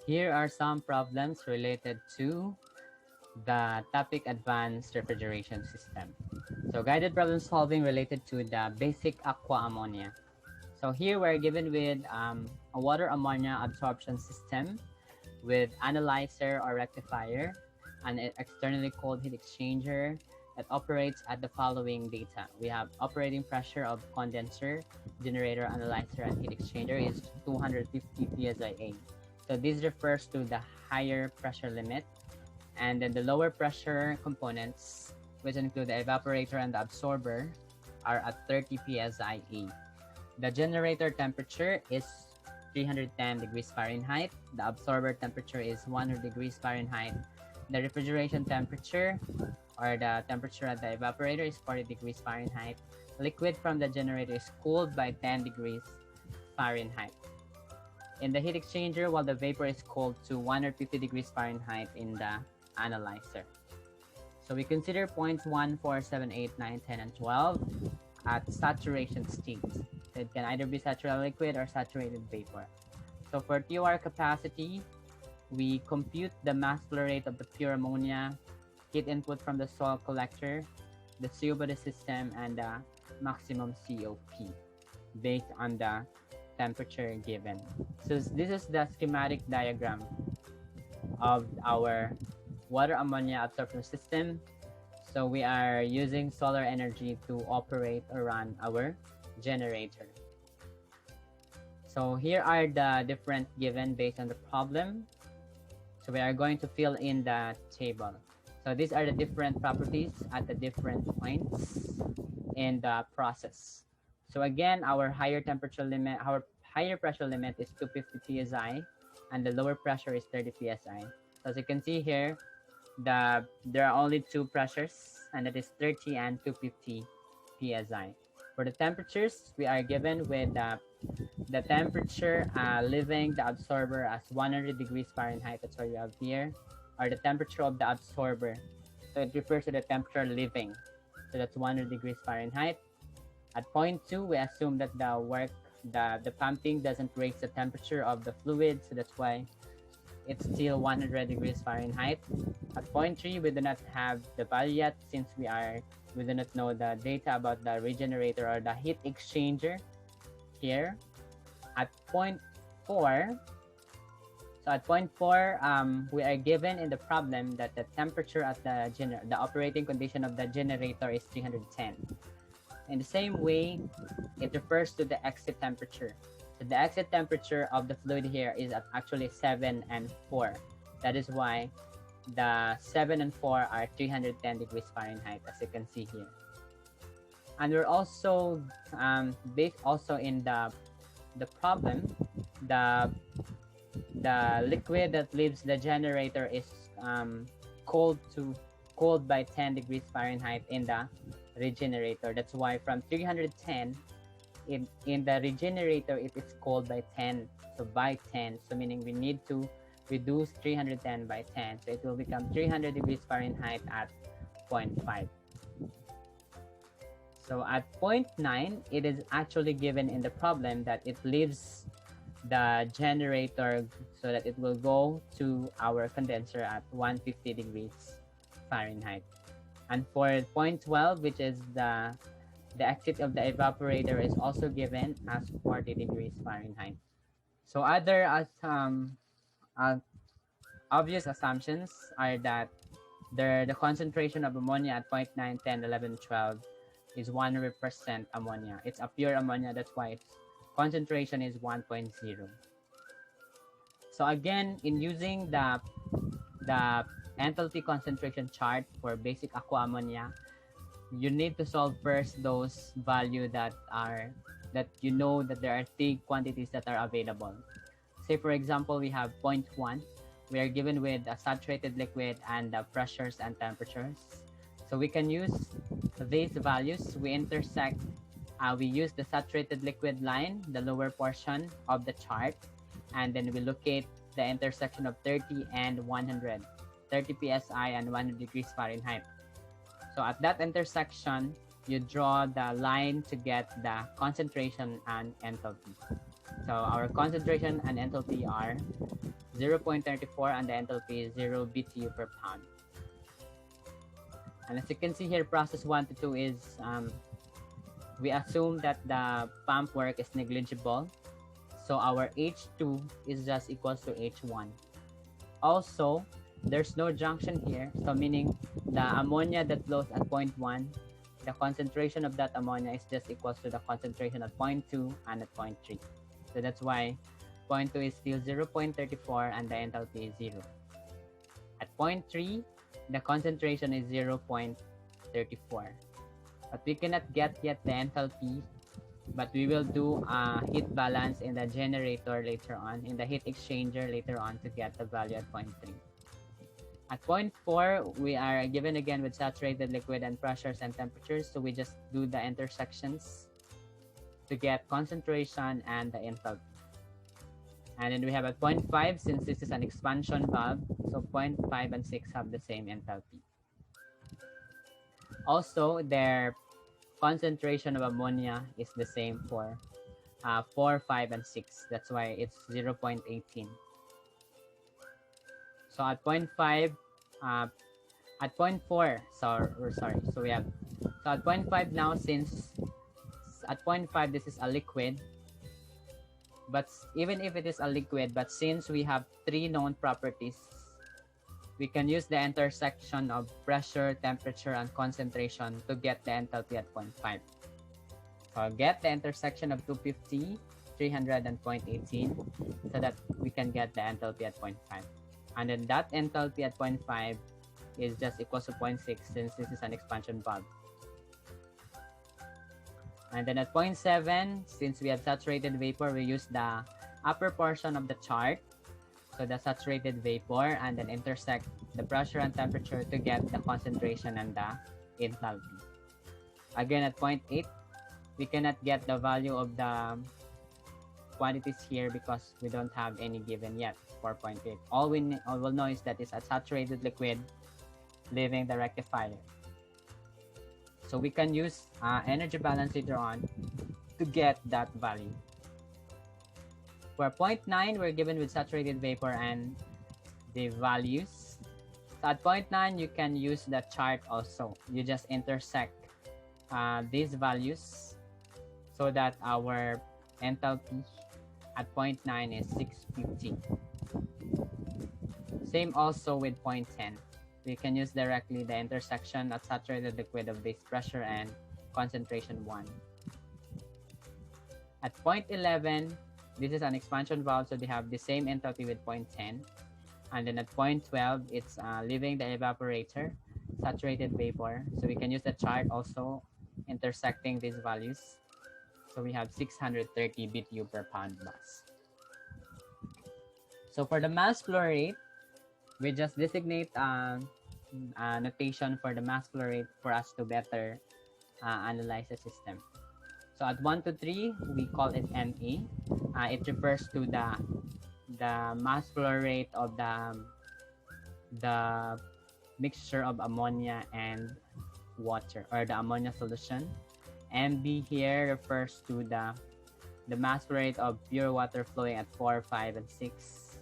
Here are some problems related to the topic advanced refrigeration system. So guided problem solving related to the basic aqua ammonia. So here we're given with a water ammonia absorption system with analyzer or rectifier, an externally cold heat exchanger that operates at the following data. We have operating pressure of condenser, generator, analyzer, and heat exchanger is 250 psia. So this refers to the higher pressure limit, and then the lower pressure components, which include the evaporator and the absorber, are at 30 psia. The generator temperature is 310 degrees Fahrenheit. The absorber temperature is 100 degrees Fahrenheit. The refrigeration temperature, or the temperature at the evaporator, is 40 degrees Fahrenheit. Liquid from the generator is cooled by 10 degrees Fahrenheit. In the heat exchanger, while the vapor is cooled to 150 degrees Fahrenheit in the analyzer. So we consider points 1, 4, 7, 8, 9, 10, and 12 at saturation state. It can either be saturated liquid or saturated vapor. So for TOR capacity, we compute the mass flow rate of the pure ammonia, heat input from the soil collector, the CO body system, and the maximum COP based on the temperature given. So this is the schematic diagram of our water ammonia absorption system. So we are using solar energy to operate or run our generator. So here are the different given based on the problem. So we are going to fill in the table. So these are the different properties at the different points in the process. So again, our higher temperature limit, our higher pressure limit is 250 psi, and the lower pressure is 30 psi. So as you can see here, there are only two pressures, and that is 30 and 250 psi. For the temperatures, we are given with the temperature leaving the absorber as 100 degrees Fahrenheit. That's what you have here, or the temperature of the absorber. So it refers to the temperature leaving. So that's 100 degrees Fahrenheit. At point 2, we assume that the pumping doesn't raise the temperature of the fluid, so that's why it's still 100 degrees Fahrenheit. At point 3, we do not have the value yet since we do not know the data about the regenerator or the heat exchanger here. At point 4, we are given in the problem that the temperature at the operating condition of the generator is 310. In the same way, it refers to the exit temperature. So the exit temperature of the fluid here is at actually 7 and 4. That is why the 7 and 4 are 310 degrees Fahrenheit, as you can see here. And we're also based also in the problem, the liquid that leaves the generator is cooled by 10 degrees Fahrenheit in the regenerator. That's why from 310 in the regenerator it is cooled by 10, so by 10, so meaning we need to reduce 310 by 10, so it will become 300 degrees Fahrenheit at 0.5. So at 0.9, it is actually given in the problem that it leaves the generator so that it will go to our condenser at 150 degrees Fahrenheit. And for 0.12, which is the exit of the evaporator, is also given as 40 degrees Fahrenheit. So other obvious assumptions are that the concentration of ammonia at 0.9, 10, 11, 12 is 100% ammonia. It's a pure ammonia, that's why its concentration is 1.0. So again, in using the enthalpy concentration chart for basic aqua ammonia, you need to solve first those values that you know that there are three quantities that are available. Say for example, we have 0.1. We are given with a saturated liquid and the pressures and temperatures. So we can use these values. We intersect. We use the saturated liquid line, the lower portion of the chart, and then we locate the intersection of 30 and 100, 30 psi and 100 degrees Fahrenheit. So at that intersection, you draw the line to get the concentration and enthalpy. So our concentration and enthalpy are 0.34 and the enthalpy is 0 BTU per pound. And as you can see here, process 1 to 2 is, we assume that the pump work is negligible. So our H2 is just equals to H1. Also, there's no junction here. So meaning the ammonia that flows at 0.1, the concentration of that ammonia is just equals to the concentration at 0.2 and at 0.3. So that's why 0.2 is still 0.34 and the enthalpy is 0. At 0.3, the concentration is 0.34. But we cannot get yet the enthalpy, but we will do a heat balance in the generator later on, in the heat exchanger later on to get the value at 0.3. At 0.4, we are given again with saturated liquid and pressures and temperatures, so we just do the intersections to get concentration and the enthalpy. And then we have at 0.5, since this is an expansion valve, so 0.5 and 6 have the same enthalpy. Also, their concentration of ammonia is the same for 4, 5, and 6. That's why it's 0.18. So at 0.5, at 0.4, so we have, so at 0.5 now, since at 0.5 this is a liquid, but even if it is a liquid, but since we have 3 known properties, we can use the intersection of pressure, temperature, and concentration to get the enthalpy at 0.5. So get the intersection of 250, 300, and 0.18 so that we can get the enthalpy at 0.5. And then that enthalpy at 0.5 is just equals to 0.6 since this is an expansion valve. And then at 0.7, since we have saturated vapor, we use the upper portion of the chart. So the saturated vapor, and then intersect the pressure and temperature to get the concentration and the enthalpy. Again, at 0.8, we cannot get the value of the quantities here because we don't have any given yet for 0.8. All we'll know is that it's a saturated liquid leaving the rectifier. So we can use energy balance later on to get that value. For 0.9, we're given with saturated vapor and the values. So at 0.9, you can use the chart also. You just intersect these values so that our enthalpy at 0.9 is 650. Same also with 0.10. We can use directly the intersection at saturated liquid of base pressure and concentration 1. At 0.11, this is an expansion valve, so they have the same enthalpy with 0.10. And then at 0.12, it's leaving the evaporator, saturated vapor. So we can use the chart also intersecting these values. So we have 630 BTU per pound mass. So for the mass flow rate, we just designate a notation for the mass flow rate for us to better analyze the system. So at 1 to 3, we call it ME. It refers to the mass flow rate of the mixture of ammonia and water, or the ammonia solution. MB here refers to the mass flow rate of pure water flowing at 4, 5, and 6.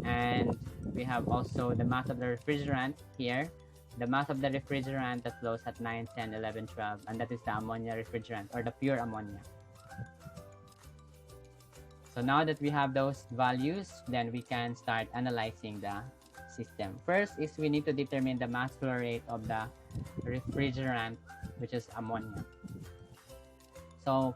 And we have also the mass of the refrigerant here. The mass of the refrigerant that flows at 9, 10, 11, 12, and that is the ammonia refrigerant, or the pure ammonia. So now that we have those values, then we can start analyzing the system. First is we need to determine the mass flow rate of the refrigerant, which is ammonia. So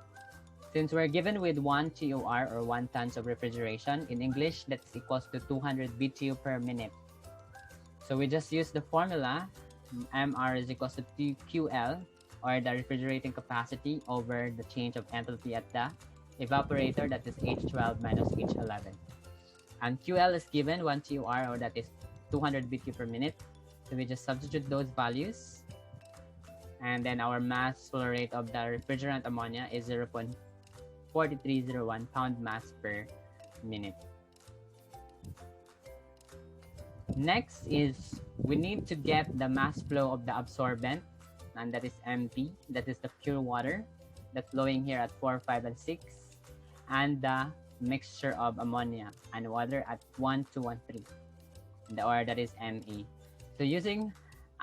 since we're given with 1 TOR, or 1 tons of refrigeration, in English, that's equals to 200 BTU per minute. So we just use the formula, MR is equals to QL, or the refrigerating capacity, over the change of enthalpy at the evaporator, that is H12 minus H11. And QL is given 1 TOR, or that is 200 BTU per minute. So we just substitute those values. And then our mass flow rate of the refrigerant ammonia is 0.4301 pound mass per minute. Next is we need to get the mass flow of the absorbent, and that is MP, that is the pure water. that's flowing here at 4, 5, and 6, and the mixture of ammonia and water at 1, 2, and 3, or that is ME. So using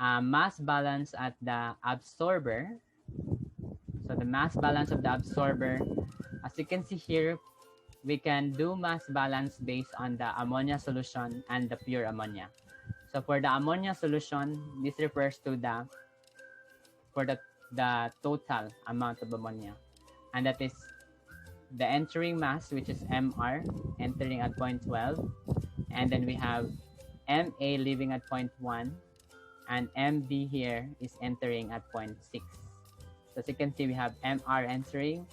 mass balance at the absorber, so the mass balance of the absorber, as you can see here, we can do mass balance based on the ammonia solution and the pure ammonia. So for the ammonia solution, this refers to the total amount of ammonia, and that is the entering mass, which is MR, entering at 0.12, and then we have MA leaving at 0.1, and MB here is entering at 0.6. So as you can see, we have MR entering,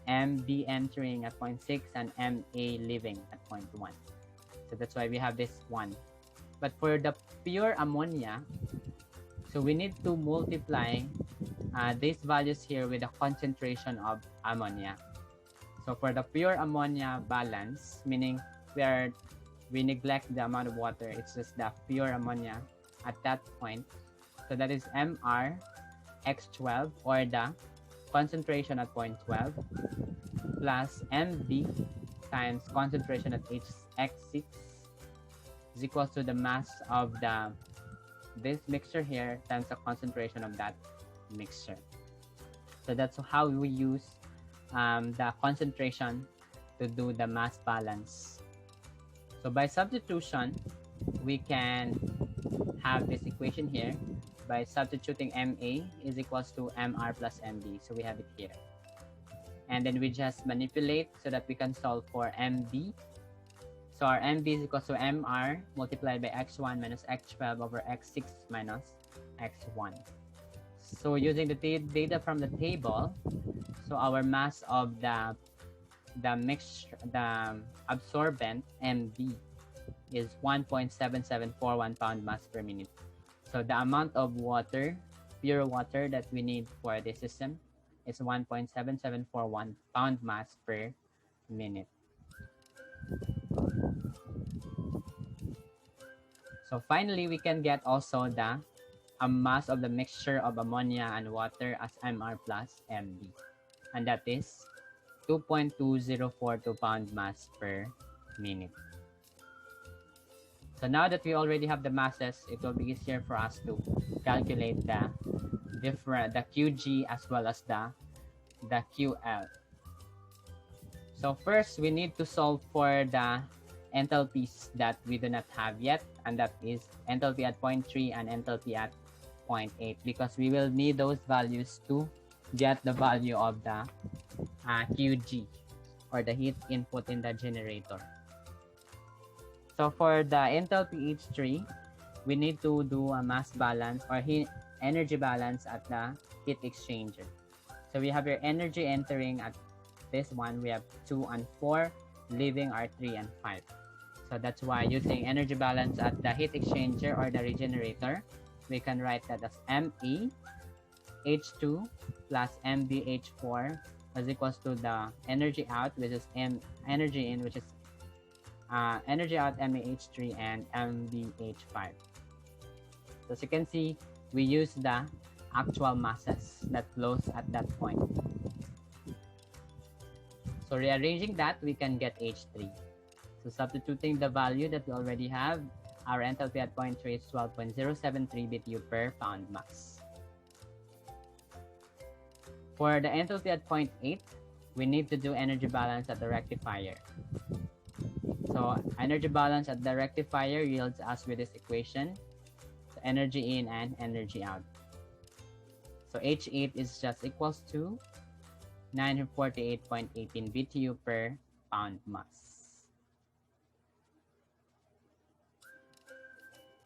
MB entering at 0.6, and MA leaving at 0.1. So that's why we have this one. But for the pure ammonia, so we need to multiply these values here with the concentration of ammonia. So for the pure ammonia balance, meaning we neglect the amount of water, it's just the pure ammonia at that point. So that is MR X12, or the concentration at 0.12, plus MB times concentration at X6 is equals to the mass of this mixture here times the concentration of that mixture. So that's how we use the concentration to do the mass balance. So by substitution, we can have this equation here by substituting MA is equals to MR plus MB. So we have it here. And then we just manipulate so that we can solve for MB. So our MB is equals to MR multiplied by X1 minus X12 over X6 minus X1. So using the data from the table, so our mass of the absorbent MB is 1.7741 pound mass per minute. So the amount of water, pure water, that we need for this system is 1.7741 pound mass per minute. So finally, we can get also the mass of the mixture of ammonia and water as MR plus MB, and that is 2.2042 pound mass per minute. So now that we already have the masses, it will be easier for us to calculate the QG as well as the QL. So first, we need to solve for the enthalpies that we do not have yet, and that is enthalpy at 0.3 and enthalpy at 0.8, because we will need those values to get the value of the QG, or the heat input in the generator. So for the enthalpy H3, we need to do a mass balance or energy balance at the heat exchanger. So we have your energy entering at this one, we have 2 and 4, leaving are 3 and 5. So that's why using energy balance at the heat exchanger or the regenerator, we can write that as ME H2 plus MB H4 is equals to the energy out, which is energy in, which is energy out MAH3 and MBH5. So as you can see, we use the actual masses that flows at that point. So rearranging that, we can get H3. So substituting the value that we already have, our enthalpy at 0.3 is 12.073 BTU per pound mass. For the enthalpy at 0.8, we need to do energy balance at the rectifier. So energy balance at the rectifier yields us with this equation, so energy in and energy out. So H8 is just equals to 948.18 BTU per pound mass.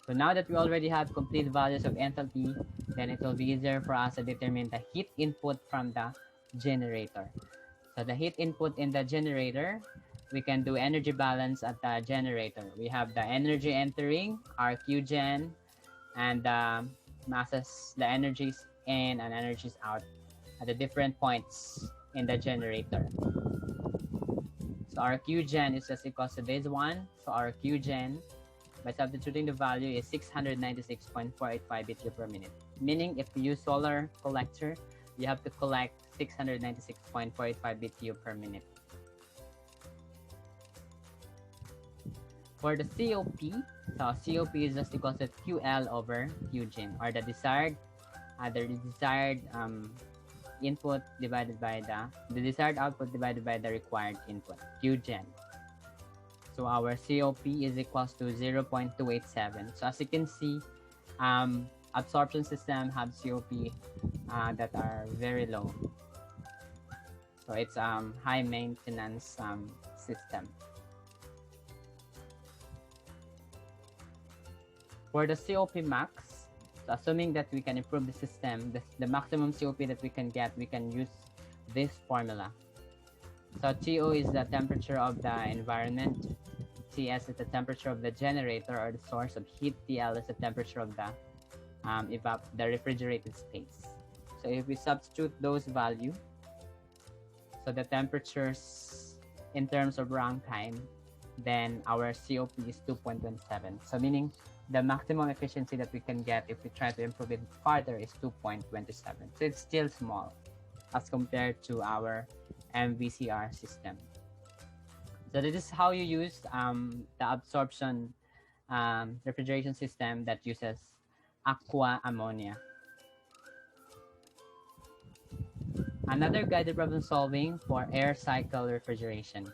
So now that we already have complete values of enthalpy, then it will be easier for us to determine the heat input from the generator. So the heat input in the generator, we can do energy balance at the generator. We have the energy entering, our Qgen, and the masses, the energies in and energies out at the different points in the generator. So our Qgen is just equals to this one. So our Qgen, by substituting the value, is 696.485 BTU per minute. Meaning if we use solar collector, you have to collect 696.485 BTU per minute. For the COP, so COP is just equal to QL over Qgen, or the desired input divided by the desired output divided by the required input, Qgen. So our COP is equals to 0.287. So as you can see, absorption system have COP that are very low. So it's high maintenance system. For the COP max, so assuming that we can improve the system, the maximum COP that we can get, we can use this formula. So TO is the temperature of the environment, TS is the temperature of the generator or the source of heat, TL is the temperature of the refrigerated space. So if we substitute those values, so the temperatures in terms of runtime, then our COP is 2.17. So meaning the maximum efficiency that we can get if we try to improve it further is 2.27. So it's still small as compared to our MVCR system. So this is how you use the absorption refrigeration system that uses Aqua ammonia. Another guided problem solving for air cycle refrigeration.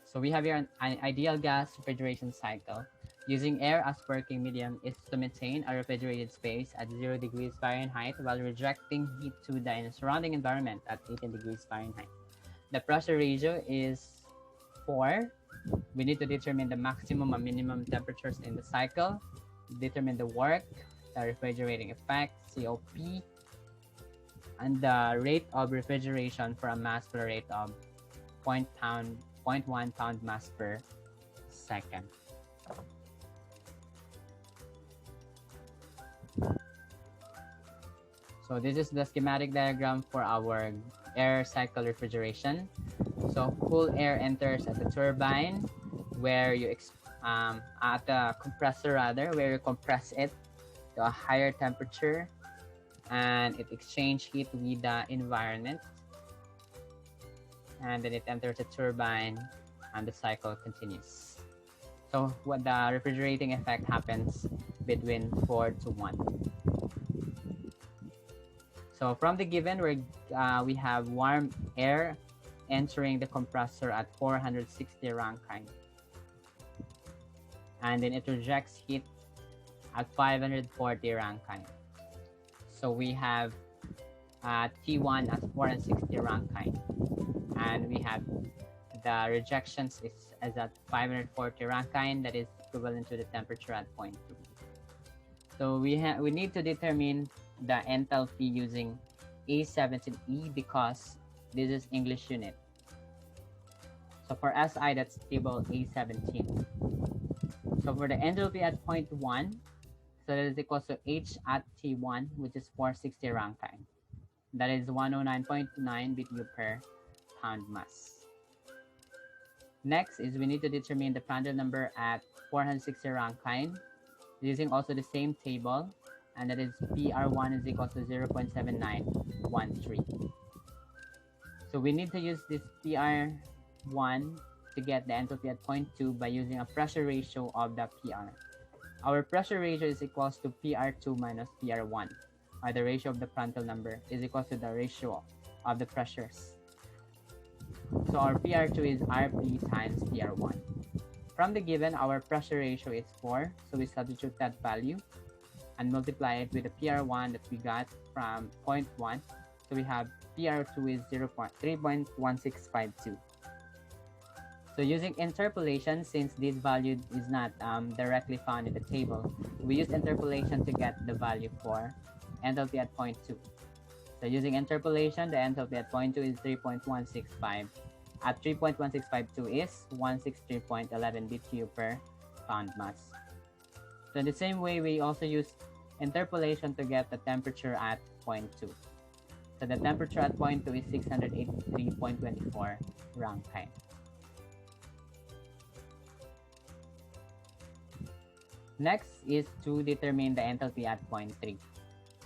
So we have here an ideal gas refrigeration cycle. Using air as working medium is to maintain a refrigerated space at 0 degrees Fahrenheit while rejecting heat to the surrounding environment at 18 degrees Fahrenheit. The pressure ratio is 4. We need to determine the maximum and minimum temperatures in the cycle, determine the work, the refrigerating effect, COP, and the rate of refrigeration for a mass flow rate of 0.1 pound mass per second. So this is the schematic diagram for our air cycle refrigeration. So cool air enters at the turbine, where you at the compressor rather, where you compress it to a higher temperature, and it exchanges heat with the environment, and then it enters the turbine, and the cycle continues. So what the refrigerating effect happens between 4 to 1. So from the given, we have warm air entering the compressor at 460 Rankine. And then it rejects heat at 540 Rankine. So we have T1 at 460 Rankine. And we have the rejections is at 540 Rankine, that is equivalent to the temperature at 0.2. So we need to determine the enthalpy using A17E because this is English unit. So for SI, that's table A17. So for the enthalpy at 0.1, so that is equal to H at T1, which is 460 Rankine. That is 109.9 BTU per pound mass. Next is we need to determine the Prandtl number at 460 Rankine using also the same table, and that is PR1 is equal to 0.7913. So we need to use this PR1 to get the enthalpy at 0.2 by using a pressure ratio of the PR. Our pressure ratio is equals to PR2 minus PR1, or the ratio of the Prandtl number is equal to the ratio of the pressures. So our PR2 is RP times PR1. From the given, our pressure ratio is 4, so we substitute that value and multiply it with the PR1 that we got from 0.1. So we have PR2 is 3.1652. So using interpolation, since this value is not directly found in the table, we use interpolation to get the value for enthalpy at 0.2. So using interpolation, the enthalpy at 0.2 is 3.165. At 3.1652 is 163.11 BTU per pound mass. So in the same way, we also use interpolation to get the temperature at 0.2. So the temperature at 0.2 is 683.24 Rankine. Next is to determine the enthalpy at 0.3.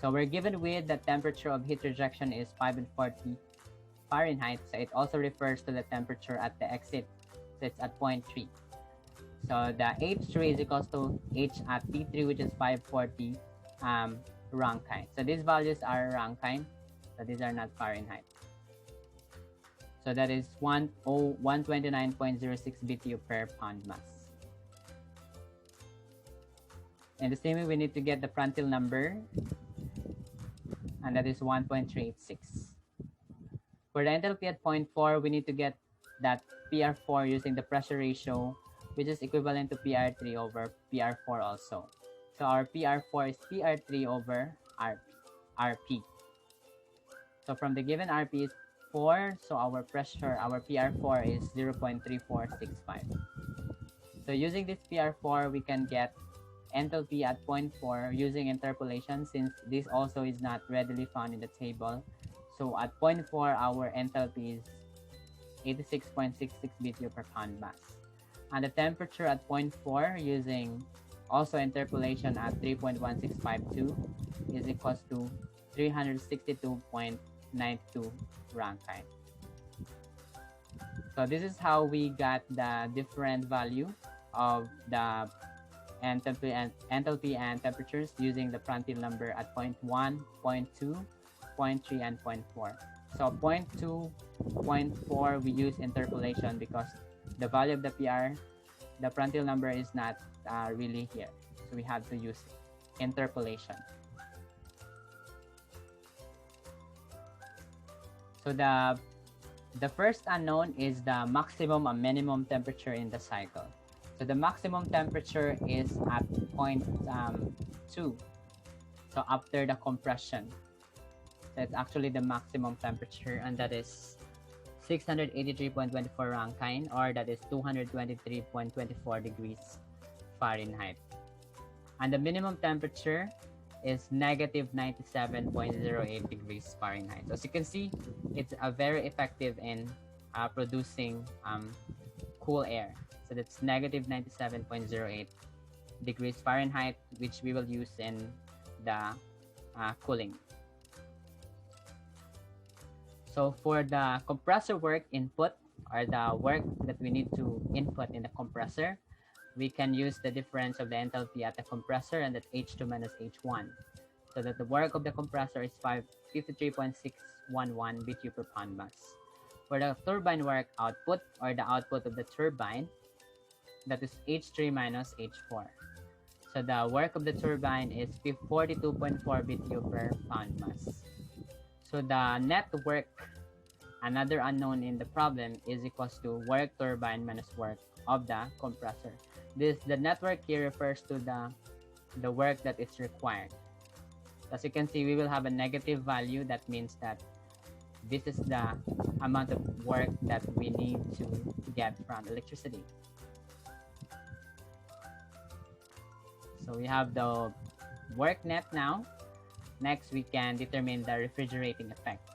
So we're given with the temperature of heat rejection is 540 Fahrenheit. So it also refers to the temperature at the exit. So it's at 0.3. So the H3 is equals to H at T3, which is 540 Rankine. So these values are Rankine. So these are not Fahrenheit. So that is 129.06 BTU per pound mass. In the same way, we need to get the Prandtl number, and that is 1.386. For the enthalpy at 0.4, we need to get that PR4 using the pressure ratio, which is equivalent to PR3 over PR4 also. So our PR4 is PR3 over RP. So from the given RP is 4, so our pressure, our PR4 is 0.3465. So using this PR4, we can get enthalpy at 0.4 using interpolation, since this also is not readily found in the table. So at 0.4, our enthalpy is 86.66 BTU per pound mass. And the temperature at 0.4 using also interpolation at 3.1652 is equals to 362.92 Rankine. So this is how we got the different value of the enthalpy and temperatures using the Prandtl number at 0.1, 0.2, 0.3, and 0.4. So 0.2, 0.4 we use interpolation because the value of the PR, the Prandtl number is not really here. So we have to use interpolation. So the first unknown is the maximum and minimum temperature in the cycle. So the maximum temperature is at 0.2. So after the compression, that's actually the maximum temperature, and that is 683.24 Rankine, or that is 223.24 degrees Fahrenheit. And the minimum temperature is negative 97.08 degrees Fahrenheit. So as you can see, it's very effective in producing cool air. So that's negative 97.08 degrees Fahrenheit, which we will use in the cooling. So for the compressor work input, or the work that we need to input in the compressor, we can use the difference of the enthalpy at the compressor, and that's H2 minus H1. So that the work of the compressor is 53.611 BTU per pound mass. For the turbine work output, or the output of the turbine, that is H3 minus H4. So the work of the turbine is 42.4 BTU per pound mass. So the net work, another unknown in the problem, is equals to work turbine minus work of the compressor. The network here refers to the work that is required. As you can see, we will have a negative value. That means that this is the amount of work that we need to get from electricity. So we have the work net now. Next, we can determine the refrigerating effect.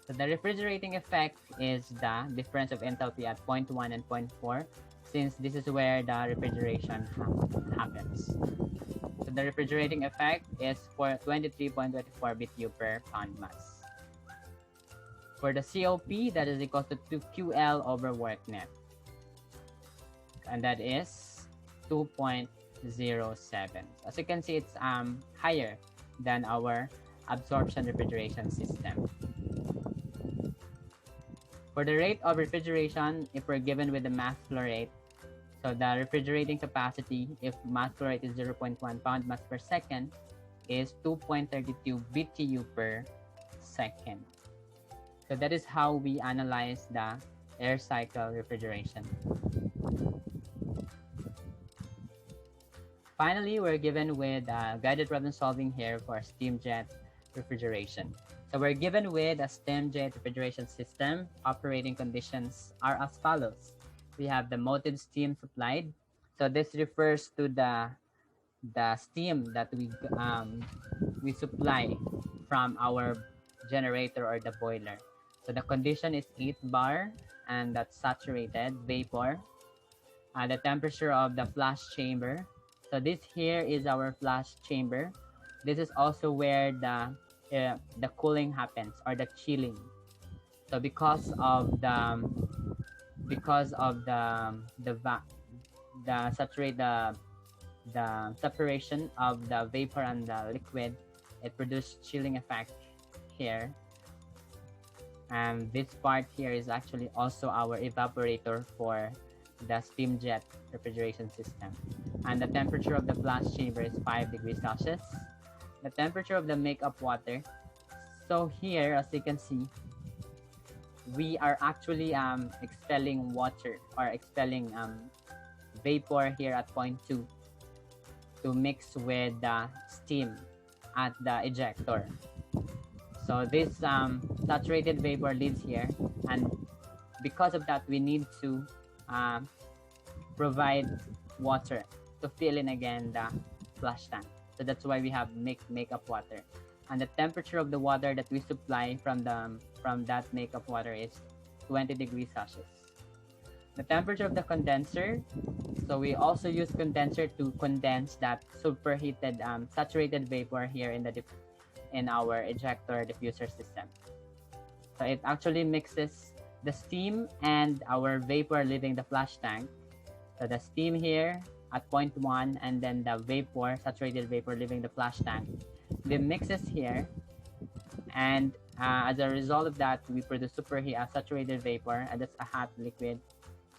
So the refrigerating effect is the difference of enthalpy at 0.1 and 0.4, since this is where the refrigeration happens. So the refrigerating effect is for 23.24 BTU per pound mass. For the COP, that is equal to 2QL over work net. And that is 2.07. As you can see, it's higher than our absorption refrigeration system. For the rate of refrigeration, if we're given with the mass flow rate, so the refrigerating capacity, if mass flow rate is 0.1 pound mass per second, is 2.32 BTU per second. So that is how we analyze the air cycle refrigeration. Finally, we're given with guided problem solving here for steam jet refrigeration. So we're given with a steam jet refrigeration system. Operating conditions are as follows. We have the motive steam supplied. So this refers to the steam that we supply from our generator or the boiler. So the condition is 8 bar, and that's saturated vapor. The temperature of the flash chamber. So this here is our flash chamber. this is also where the cooling happens, or the chilling. So because of the saturate the separation of the vapor and the liquid, it produces chilling effect here. And this part here is actually also our evaporator for the steam jet refrigeration system. And the temperature of the flash chamber is 5 degrees Celsius. The temperature of the makeup water. So here, as you can see, we are actually expelling water, or expelling vapor here at point 2 to mix with the steam at the ejector. So this saturated vapor leads here, and because of that, we need to provide water to fill in again the flush tank. So that's why we have makeup water. And the temperature of the water that we supply from that makeup water is 20 degrees Celsius. The temperature of the condenser, so we also use condenser to condense that superheated saturated vapor here in our ejector diffuser system. So it actually mixes the steam and our vapor leaving the flush tank. So the steam here at point 1, and then the vapor, saturated vapor leaving the flush tank, the mixes here, and as a result of that, we produce saturated vapor, and that's a hot liquid.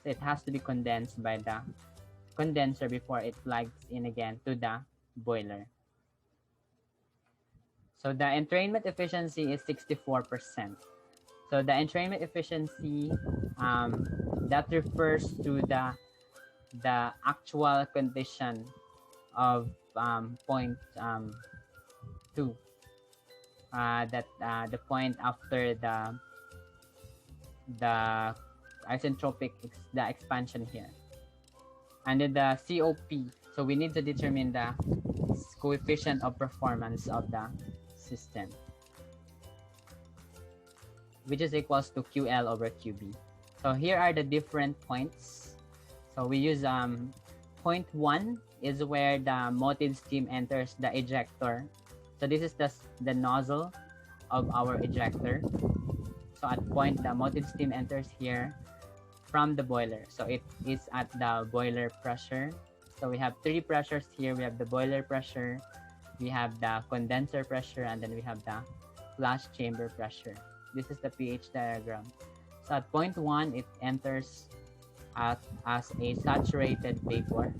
So it has to be condensed by the condenser before it plugs in again to the boiler. So the entrainment efficiency is 64%. So the entrainment efficiency, that refers to the actual condition of point 2. The point after the isentropic the expansion here, and then the COP. So we need to determine the coefficient of performance of the system, which is equals to QL over QB. So here are the different points. So we use point 1 is where the motive steam enters the ejector. So this is the nozzle of our ejector. So at point, the motive steam enters here from the boiler. So it is at the boiler pressure. So we have 3 pressures here. We have the boiler pressure, we have the condenser pressure, and then we have the flash chamber pressure. This is the pH diagram. So at point 1, it enters as a saturated vapor,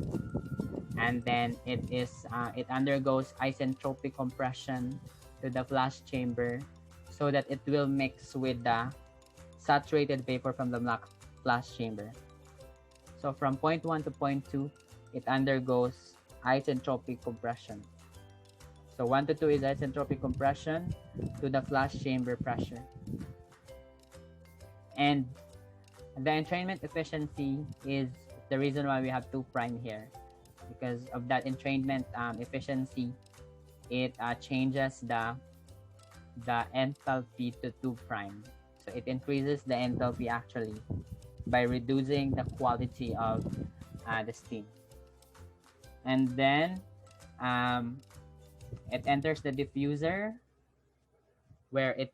and then it undergoes isentropic compression to the flash chamber so that it will mix with the saturated vapor from the flash chamber. So from point 1 to point 2, it undergoes isentropic compression. So 1 to 2 is isentropic compression to the flash chamber pressure. And the entrainment efficiency is the reason why we have 2' here. Because of that entrainment efficiency, it changes the enthalpy to 2'. So it increases the enthalpy actually by reducing the quality of the steam. And then it enters the diffuser, where it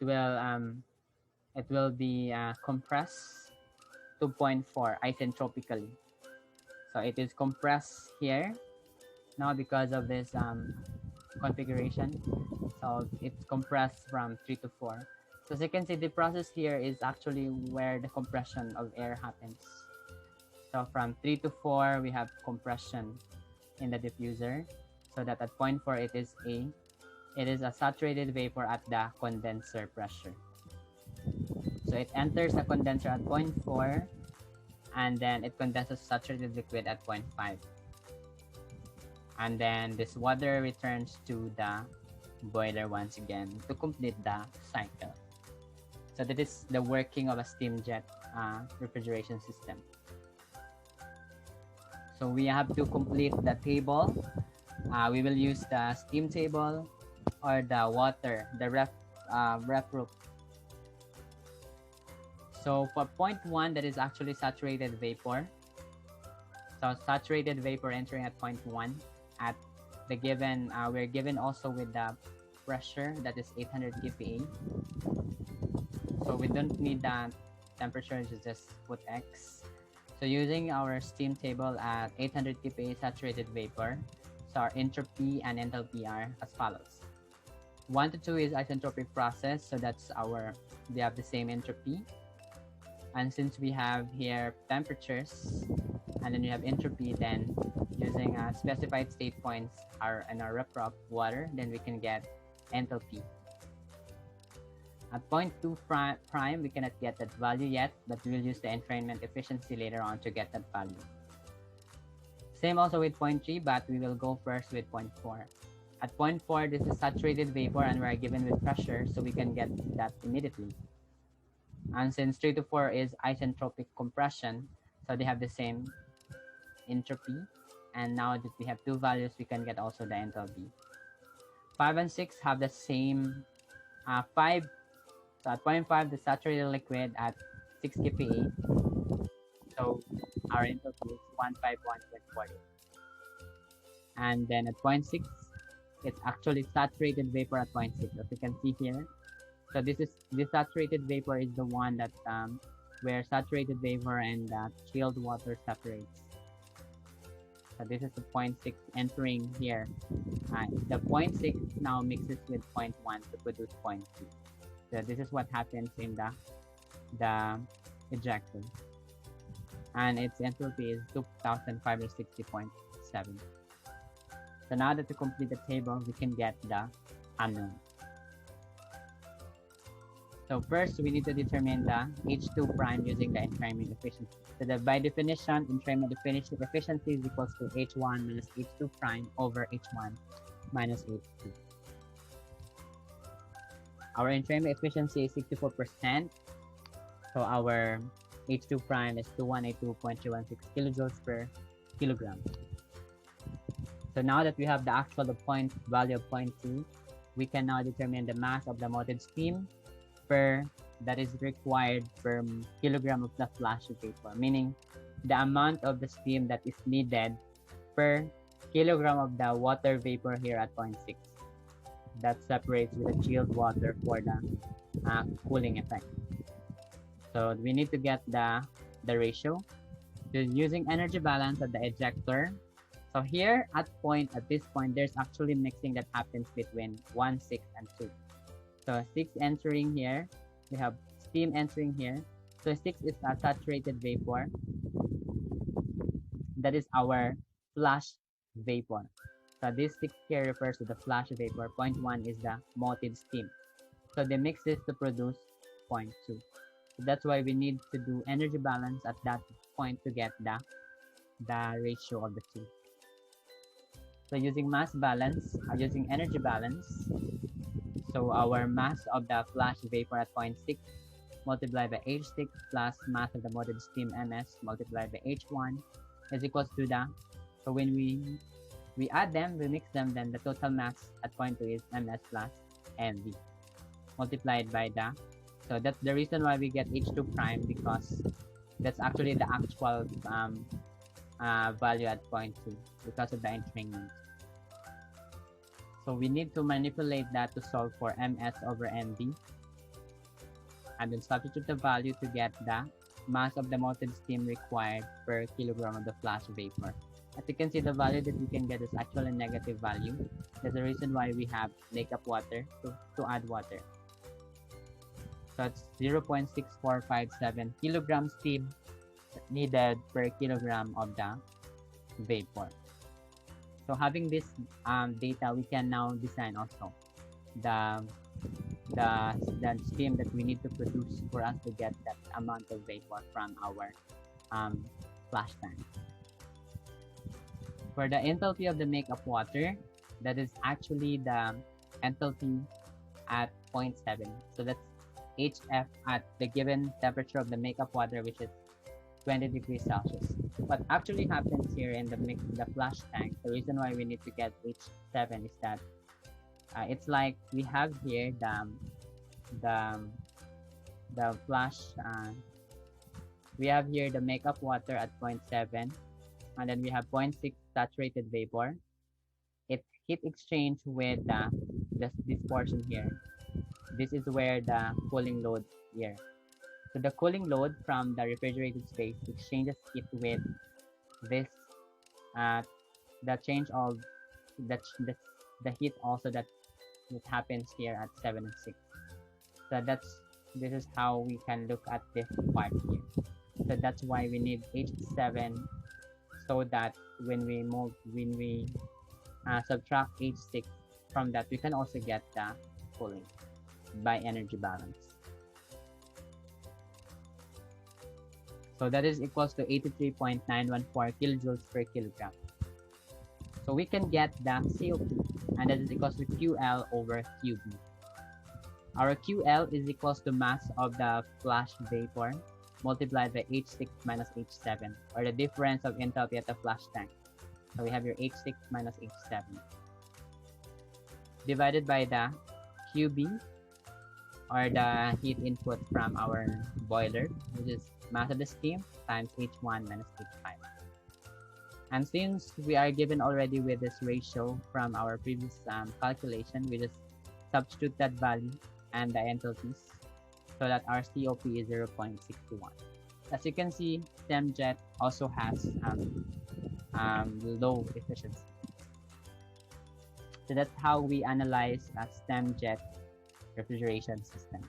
will be compressed 2.4 isentropically. So it is compressed here now because of this configuration. So it's compressed from 3 to 4. So as you can see, the process here is actually where the compression of air happens. So from 3 to 4, we have compression in the diffuser, so that at point 4, it is a saturated vapor at the condenser pressure. So it enters the condenser at point 4, and then it condenses saturated liquid at point 5. And then this water returns to the boiler once again to complete the cycle. So that is the working of a steam jet refrigeration system. So we have to complete the table. We will use the steam table or the water, the ref proof. So for point 1, that is actually saturated vapor. So saturated vapor entering at point 1 at we're given also with the pressure that is 800 kPa. So we don't need that temperature, just put X. So using our steam table at 800 kPa saturated vapor, so our entropy and enthalpy are as follows. 1 to 2 is isentropic process, so they have the same entropy. And since we have here temperatures and then we have entropy, then using specified state points in our reprop water, then we can get enthalpy. At point 2 prime, we cannot get that value yet, but we will use the entrainment efficiency later on to get that value. Same also with point 3, but we will go first with point 4. At point 4, this is saturated vapor and we're given with pressure, so we can get that immediately. And since 3 to 4 is isentropic compression, so they have the same entropy. And now that we have two values, we can get also the enthalpy. 5 and 6 have the same 5. So at point 5, the saturated liquid at 6 kPa. So our enthalpy is 151.40. And then at point 6, it's actually saturated vapor at point 6, as you can see here. So this saturated vapor is the one that where saturated vapor and chilled water separates. So this is the point 6 entering here. The point 6 now mixes with point 1 to produce point 2. So this is what happens in the ejector. And its enthalpy is 2560.7. So now that we complete the table, we can get the unknown. So first, we need to determine the H2 prime using the entrainment efficiency. So by definition, entrainment efficiency is equals to H1 minus H2 prime over H1 minus H2. Our entrainment efficiency is 64%. So our H2 prime is 2182.316 kilojoules per kilogram. So now that we have the actual value of 0.2, we can now determine the mass of the mounted steam that is required per kilogram of the flash vapor, meaning the amount of the steam that is needed per kilogram of the water vapor here at 0.6. That separates with the chilled water for the cooling effect. So we need to get the ratio. So using energy balance at the ejector. So here at this point, there's actually mixing that happens between 1, 6, and 2. So 6 entering here, we have steam entering here. So 6 is a saturated vapor. That is our flash vapor. So this 6 here refers to the flash vapor. 0.1 is the motive steam. So they mix this to produce 0.2. So that's why we need to do energy balance at that point to get the ratio of the two. So using mass balance, using energy balance, so our mass of the flash vapor at 0.6 multiplied by H6 plus mass of the motive steam MS multiplied by H1 is equals to so when we add them, we mix them, then the total mass at 0.2 is MS plus MV multiplied by so that's the reason why we get H2 prime, because that's actually the actual value at 0.2 because of the entrainment. So we need to manipulate that to solve for MS over MV, and then substitute the value to get the mass of the mounted steam required per kilogram of the flash vapor. As you can see, the value that we can get is actually a negative value. That's the reason why we have makeup water to add water. So it's 0.6457 kilogram steam needed per kilogram of the vapor. So having this data, we can now design also the steam that we need to produce for us to get that amount of vapor from our flash tank. For the enthalpy of the makeup water, that is actually the enthalpy at 0.7. So that's HF at the given temperature of the makeup water, which is 20 degrees Celsius. What actually happens here in the flash tank, the reason why we need to get H7 is that it's like we have here the flash. We have here the makeup water at 0.7, and then we have 0.6 saturated vapor. It's heat exchange with this portion here. This is where the cooling load here. So the cooling load from the refrigerated space exchanges heat with this uh, the change of the, the heat also that it happens here at 7 and 6. So this is how we can look at this part here. So that's why we need H7, so that when we subtract H6 from that, we can also get the cooling by energy balance. So that is equals to 83.914 kilojoules per kilogram. So we can get the COP, and that is equals to QL over QB. Our QL is equals to mass of the flash vapor multiplied by H6 minus H7, or the difference of enthalpy at the flash tank. So we have your H6 minus H7 divided by the QB, or the heat input from our boiler, which is mass of the steam times H1 minus H5. And since we are given already with this ratio from our previous calculation, we just substitute that value and the enthalpies, so that our COP is 0.61. As you can see, STEM jet also has low efficiency. So that's how we analyze a STEM jet refrigeration system.